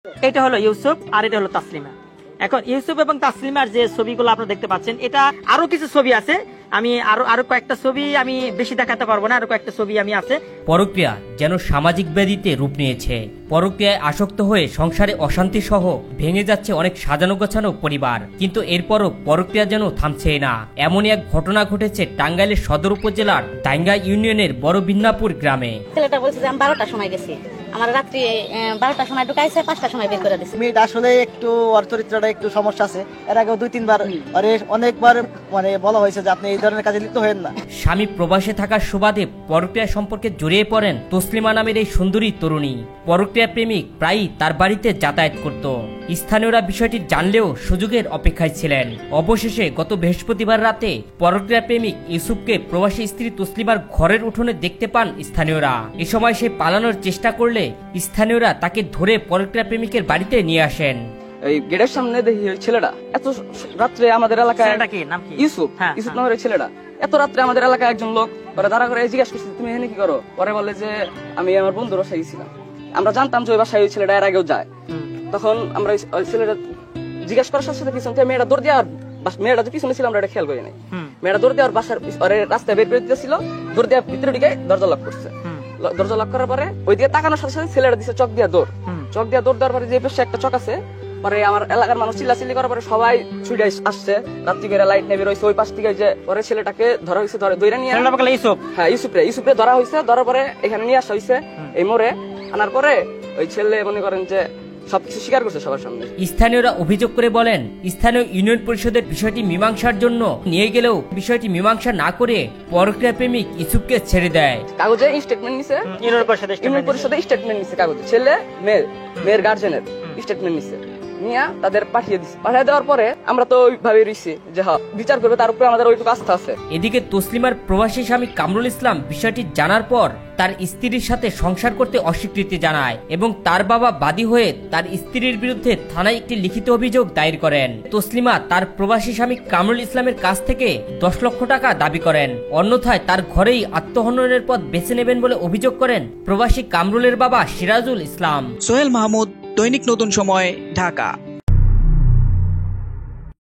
এটা হলো ইউসুফ আর এটা হলো তাসলিমা। এখন ইউসুফ এবং তাসলিমার যে ছবিগুলো আপনারা দেখতে পাচ্ছেন, এটা আরো কিছু ছবি আছে। আমি আরো কয়েকটা ছবি আমি বেশি দেখাতে পারবো না, আরো কয়েকটা ছবি আমি আছে। পরক্রিয়া যেন সামাজিক ব্যাধিতে রূপ নিয়েছে। পরক্রিয়ায় আসক্ত হয়ে সংসারে অশান্তি সহ ভেঙে যাচ্ছে অনেক সাজানো গোছানো পরিবার, কিন্তু এরপরও পরক্রিয়া যেন থামছে না। এমনই এক ঘটনা ঘটেছে টাঙ্গাইলের সদর উপজেলার দাঙ্গা ইউনিয়নের বড় বিন্নাপুর গ্রামে। ছেলেটা বলছে যে আমি 12টার সময় গেছি, আমার রাত্রি 12টার সময় ঢুকাইছে, 5টার সময় বের করে দিছে। মেয়েটা আসলে একটু ওর চরিত্রটা একটু সমস্যা আছে। এর আগেও 2-3 বার অনেকবার বলা হয়েছে যে আপনি এই ধরনের কাজে লিপ্ত হবেন না। স্বামী প্রবাসে থাকার সুবাদে পরক্রিয়া সম্পর্কে জড়িয়ে পড়েন তসলিমা নামের এই সুন্দরী তরুণী। পরক্রিয়া প্রেমিক প্রায়ই তার বাড়িতে যাতায়াত করত। স্থানীয়রা বিষয়টি জানলেও সুযোগের অপেক্ষায় ছিলেন। অবশেষে গত বৃহস্পতিবার রাতে পরক্রিয়া প্রেমিক ইউসুফকে প্রবাসী স্ত্রী তসলিমার ঘরের উঠোনে দেখতে পান স্থানীয়রা। এ সময় সে পালানোর চেষ্টা করলে স্থানীয়রা তাকে ধরে পরক্রিয়া প্রেমিকের বাড়িতে নিয়ে আসেন। এই গেটের সামনে দেখি ওই ছেলেটা এত রাত্রে আমাদের এলাকায়, ইউসুফ নামের ছেলেটা এত রাত্রে আমাদের এলাকায় একজন লোক পরে দাঁড়া করে জিজ্ঞাসা করছে তুমি এখানে কি করো? পরে বলে যে আমি আমার বন্ধুর বাসায় গেছিলাম। আমরা জানতাম যে ওই বাসায় ওই ছেলেটা এর আগেও যায়। তখন আমরা ওই ছেলেটা জিজ্ঞাসা করার সাথে সাথে পিছনে মেয়েটা দৌড় দিয়ে, মেয়েটা যে পিছনে ছিল আমরা এটা খেয়াল করি নাই। মেয়েটা দৌড় দিয়ে ওর বাসার রাস্তায় বের করে দিতেছিল, দৌড় দিয়ে ভিতরে ঢুকে দরজা লক করছে। দরজা লক করার পরে ওই দিকে তাকানোর সাথে সাথে ছেলেটা দিচ্ছে চক দিয়ে দৌড়। চক দিয়ে দৌড় দেওয়ার পরে যে পাশে একটা চক আছে, পরে আমার এলাকার মানুষ চিল্লাচিল্লি করার পরে সবাই ছুটে আসছে, রাত্রি করে লাইট নেবে রয়েছে ওই পাশ থেকে। যে পরে ছেলেটাকে ধরা হয়েছে, ধরে নিয়ে ইউসুফরে ধরা হয়েছে। ধরার পরে এখানে নিয়ে আসা হয়েছে এই মোড়ে আনার পরে ওই ছেলে মনে করেন যে সবকিছু স্বীকার করছে সবার সামনে। স্থানীয়রা অভিযোগ করে বলেন, স্থানীয় ইউনিয়ন পরিষদের বিষয়টি মীমাংসার জন্য নিয়ে গেলেও বিষয়টি মীমাংসা না করে পরক্রিয়া প্রেমিক ইউসুফকে ছেড়ে দেয়। কাগজে স্টেটমেন্ট নিছে, ইউনিয়ন পরিষদে স্টেটমেন্ট নিছে, কাগজে ছেলে মেয়ের গার্জেনের স্টেটমেন্ট নিছে, নিয়ে তাদের পাঠিয়ে দিছে। পাঠিয়ে দেওয়ার পরে আমরা তো ওইভাবে রইছি যে হ্যাঁ বিচার করবে, তার উপরে আমাদের ওইটুকু আস্থা আছে। এদিকে তসলিমার প্রবাসী স্বামী কামরুল ইসলাম বিষয়টি জানার পর তার স্ত্রীর সাথে সংসার করতে অস্বীকৃতি জানায় এবং তার বাবা বাদী হয়ে তার স্ত্রীর বিরুদ্ধে থানায় একটি লিখিত অভিযোগ দায়ের করেন। তসলিমা তার প্রবাসী স্বামী কামরুল ইসলামের কাছ থেকে 10 লক্ষ টাকা দাবি করেন, অন্যথায় তার ঘরেই আত্মহননের পথ বেছে নেবেন বলে অভিযোগ করেন প্রবাসী কামরুলের বাবা সিরাজুল ইসলাম। সোহেল মাহমুদ, দৈনিক নতুন সময়, ঢাকা।